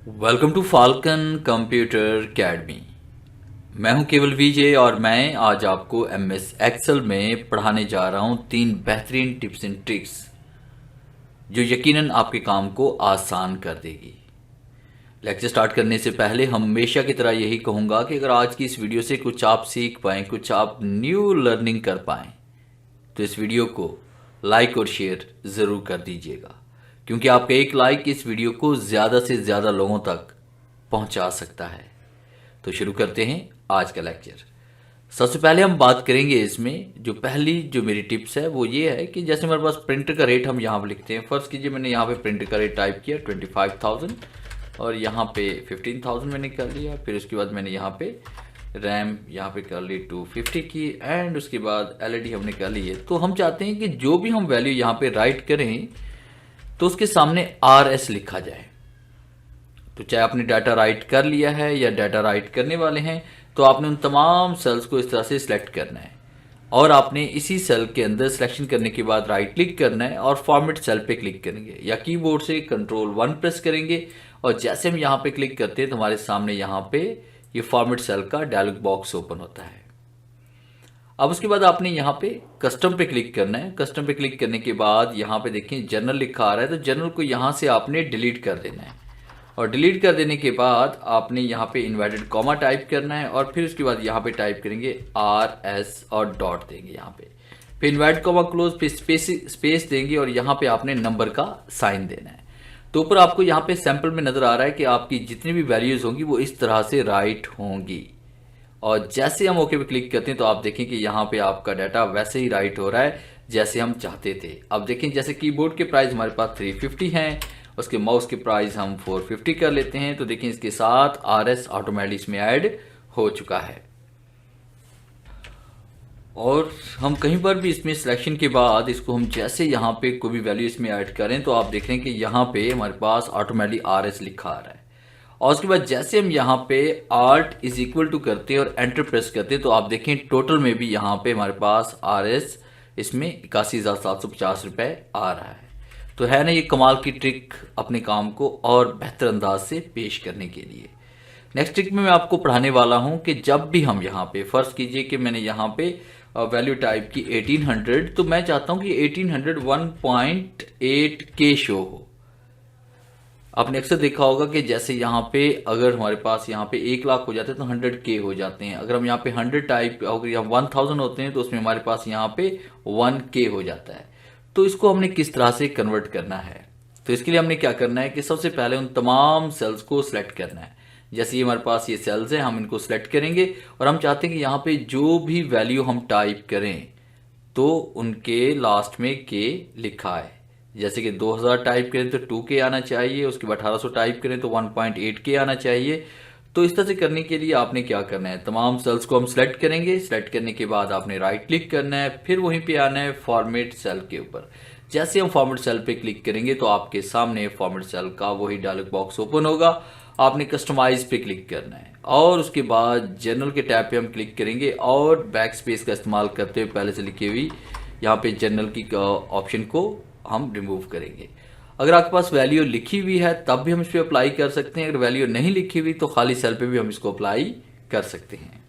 Welcome to falcon computer academy. मैं हूं केवल विजय और मैं आज आपको एमएस एक्सेल में पढ़ाने जा रहा हूं 3 बेहतरीन टिप्स एंड ट्रिक्स जो यकीनन आपके काम को आसान कर देगी। लेक्चर स्टार्ट करने से पहले हमेशा की तरह यही कहूंगा कि अगर आज की इस वीडियो से कुछ आप सीख पाएँ, कुछ आप न्यू लर्निंग कर पाएँ, तो इस वीडियो को लाइक और शेयर ज़रूर कर दीजिएगा, क्योंकि आपका एक लाइक इस वीडियो को ज़्यादा से ज़्यादा लोगों तक पहुंचा सकता है। तो शुरू करते हैं आज का लेक्चर। सबसे पहले हम बात करेंगे इसमें जो मेरी टिप्स है वो ये है कि जैसे हमारे पास प्रिंटर का रेट हम यहाँ पे लिखते हैं। फर्स्ट कीजिए, मैंने यहाँ पे प्रिंटर का रेट टाइप किया 25,000 और यहाँ पे 15,000 मैंने कर लिया। फिर उसके बाद मैंने यहाँ पे रैम यहाँ पे कर ली 250 की एंड उसके बाद एलईडी हमने कर ली है। तो हम चाहते हैं कि जो भी हम वैल्यू यहाँ पे राइट करें तो उसके सामने RS लिखा जाए। तो चाहे आपने डाटा राइट कर लिया है या डाटा राइट करने वाले हैं, तो आपने उन तमाम सेल्स को इस तरह से सिलेक्ट करना है और आपने इसी सेल के अंदर सिलेक्शन करने के बाद राइट क्लिक करना है और फॉर्मेट सेल पे क्लिक करेंगे या कीबोर्ड से Ctrl+1 प्रेस करेंगे और जैसे हम यहाँ पे क्लिक करते हैं तो हमारे सामने यहाँ पे ये फॉर्मेट सेल का डायलॉग बॉक्स ओपन होता है। अब उसके बाद आपने यहाँ पे कस्टम पे क्लिक करना है। कस्टम पे क्लिक करने के बाद यहाँ पे देखें जनरल लिखा आ रहा है, तो जनरल को यहाँ से आपने डिलीट कर देना है और डिलीट कर देने के बाद आपने यहाँ पे इन्वर्टेड कॉमा टाइप करना है और फिर उसके बाद यहाँ पे टाइप करेंगे RS और डॉट देंगे यहाँ पे, फिर इन्वर्टेड कॉमा क्लोज, फिर स्पेस देंगे और यहाँ पे आपने नंबर का साइन देना है। तो ऊपर आपको यहाँ पे सैंपल में नजर आ रहा है कि आपकी जितनी भी वैल्यूज होंगी वो इस तरह से राइट होंगी और जैसे हम ओके पे क्लिक करते हैं तो आप देखें कि यहाँ पे आपका डाटा वैसे ही राइट हो रहा है जैसे हम चाहते थे। अब देखें जैसे कीबोर्ड के प्राइस हमारे पास 350 हैं, उसके माउस के प्राइस हम 450 कर लेते हैं, तो देखें इसके साथ RS ऑटोमेटिक इसमें ऐड हो चुका है। और हम कहीं पर भी इसमें सिलेक्शन के बाद इसको हम जैसे यहाँ पे कोई भी वैल्यू इसमें ऐड करें तो आप देख रहे हैं कि यहाँ पे हमारे पास ऑटोमेटिक RS लिखा आ रहा है। और उसके बाद जैसे हम यहाँ पे Alt=टू करते हैं और एंटर प्रेस करते हैं तो आप देखें टोटल में भी यहाँ पे हमारे पास RS इसमें 81,750 रुपये आ रहा है। तो है ना ये कमाल की ट्रिक अपने काम को और बेहतर अंदाज से पेश करने के लिए। नेक्स्ट ट्रिक में मैं आपको पढ़ाने वाला हूँ कि जब भी हम यहाँ पे फर्ज कीजिए कि मैंने यहाँ पे वैल्यू टाइप की 1800, तो मैं चाहता हूँ कि 1800 1.8K शो हो। आपने अक्सर देखा होगा कि जैसे यहाँ पे अगर हमारे पास यहाँ पे 1 लाख हो जाते हैं तो 100K हो जाते हैं। अगर हम यहाँ पे 100 टाइप अगर यहाँ 1000 होते हैं तो उसमें हमारे पास यहाँ पे 1K हो जाता है। तो इसको हमने किस तरह से कन्वर्ट करना है, तो इसके लिए हमने क्या करना है कि सबसे पहले उन तमाम सेल्स को सिलेक्ट करना है। जैसे ये हमारे पास ये सेल्स हैं, हम इनको सिलेक्ट करेंगे और हम चाहते हैं कि यहाँ पे जो भी वैल्यू हम टाइप करें तो उनके लास्ट में K लिखा है। जैसे कि 2000 टाइप करें तो 2K आना चाहिए, उसके बाद 1800 टाइप करें तो 1.8K आना चाहिए। तो इस तरह से करने के लिए आपने क्या करना है, तमाम सेल्स को हम सिलेक्ट करेंगे। सिलेक्ट करने के बाद आपने राइट क्लिक करना है, फिर वहीं पे आना है फॉर्मेट सेल के ऊपर। जैसे हम फॉर्मेट सेल पे क्लिक करेंगे तो आपके सामने फॉर्मेट सेल का वही डायलॉग बॉक्स ओपन होगा। आपने कस्टमाइज पे क्लिक करना है और उसके बाद जनरल के टैब पे हम क्लिक करेंगे और बैक स्पेस का इस्तेमाल करते हुए पहले से लिखी हुई यहाँ पे जनरल की ऑप्शन को हम रिमूव करेंगे। अगर आपके पास वैल्यू लिखी हुई है तब भी हम इस पर अप्लाई कर सकते हैं, अगर वैल्यू नहीं लिखी हुई तो खाली सेल पे भी हम इसको अप्लाई कर सकते हैं।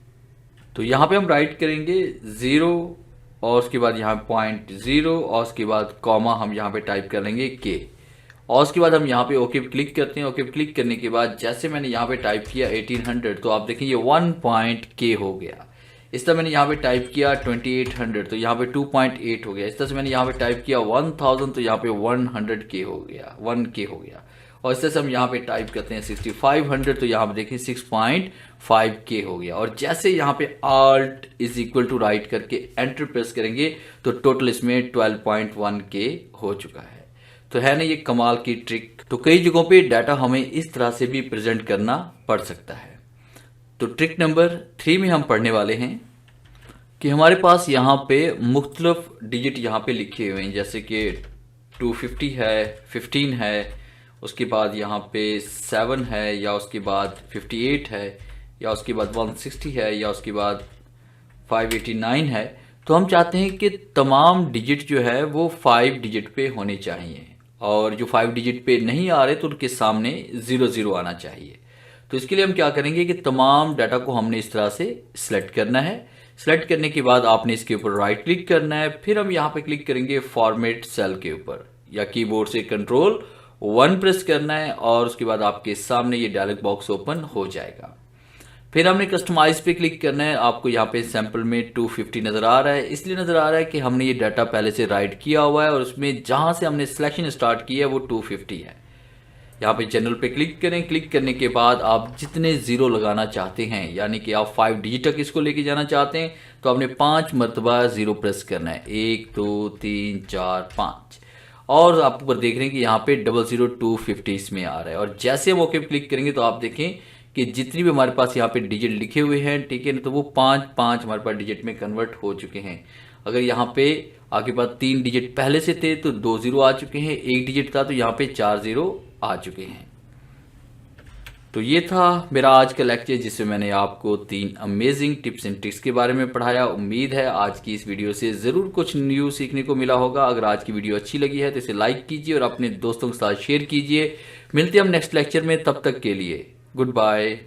तो यहाँ पे हम राइट करेंगे 0 और उसके बाद यहाँ 0.0 और उसके बाद कॉमा हम यहाँ पे टाइप कर लेंगे K और उसके बाद हम यहाँ पे ओके पे क्लिक करते हैं। ओके पे क्लिक करने के बाद जैसे मैंने यहाँ पे टाइप किया 1800 तो आप देखें ये 1.K हो गया। इस तरह मैंने यहाँ पे टाइप किया 2800 तो यहाँ पे 2.8 हो गया। इस तरह से मैंने यहाँ पे टाइप किया 1000 तो यहाँ पे 100K हो गया, 1K हो गया। और इस तरह से हम यहाँ पे टाइप करते हैं 6500 तो यहाँ पे देखिए 6.5K हो गया। और जैसे यहाँ पे Alt=टू राइट करके एंटर प्रेस करेंगे तो टोटल इसमें 12.1K हो चुका है। तो है ना ये कमाल की ट्रिक। तो कई जगहों पे डाटा हमें इस तरह से भी प्रेजेंट करना पड़ सकता है। तो ट्रिक नंबर 3 में हम पढ़ने वाले हैं कि हमारे पास यहाँ पे मुख्तलिफ डिजिट यहाँ पे लिखे हुए हैं, जैसे कि 250 है, 15 है, उसके बाद यहाँ पे 7 है, या उसके बाद 58 है, या उसके बाद 160 है, या उसके बाद 589 है। तो हम चाहते हैं कि तमाम डिजिट जो है वो 5 डिजिट पे होने चाहिए और जो 5 डिजिट पे नहीं आ रहे तो उनके सामने 00 आना चाहिए। तो इसके लिए हम क्या करेंगे कि तमाम डाटा को हमने इस तरह से सिलेक्ट करना है। सिलेक्ट करने के बाद आपने इसके ऊपर राइट क्लिक करना है, फिर हम यहाँ पे क्लिक करेंगे फॉर्मेट सेल के ऊपर, या कीबोर्ड से Ctrl+1 प्रेस करना है और उसके बाद आपके सामने ये डायलॉग बॉक्स ओपन हो जाएगा। फिर हमने कस्टमाइज पे क्लिक करना है। आपको यहाँ पे सैंपल में 250 नज़र आ रहा है, इसलिए नज़र आ रहा है कि हमने ये डाटा पहले से राइट किया हुआ है और उसमें जहाँ से हमने सिलेक्शन स्टार्ट किया है वो 250 है। यहाँ पे जनरल पे क्लिक करें। क्लिक करने के बाद आप जितने ज़ीरो लगाना चाहते हैं, यानी कि आप 5 डिजिट तक इसको लेके जाना चाहते हैं, तो आपने 5 मरतबा ज़ीरो प्रेस करना है। 1 2 3 4 5, और आप ऊपर देख रहे हैं कि यहाँ पे 00250 इसमें आ रहा है। और जैसे हम ओके पे क्लिक करेंगे तो आप देखें कि जितनी भी हमारे पास यहाँ पे डिजिट लिखे हुए हैं, ठीक है, तो वो 5 हमारे पास डिजिट में कन्वर्ट हो चुके हैं। अगर यहाँ पे आपके पास 3 डिजिट पहले से थे तो 2 0 आ चुके हैं, 1 डिजिट था तो यहाँ पे 4 0 आ चुके हैं। तो ये था मेरा आज का लेक्चर जिसमें मैंने आपको 3 अमेजिंग टिप्स एंड ट्रिक्स के बारे में पढ़ाया। उम्मीद है आज की इस वीडियो से ज़रूर कुछ न्यू सीखने को मिला होगा। अगर आज की वीडियो अच्छी लगी है तो इसे लाइक कीजिए और अपने दोस्तों के साथ शेयर कीजिए। मिलते हैं हम नेक्स्ट लेक्चर में, तब तक के लिए गुड बाय।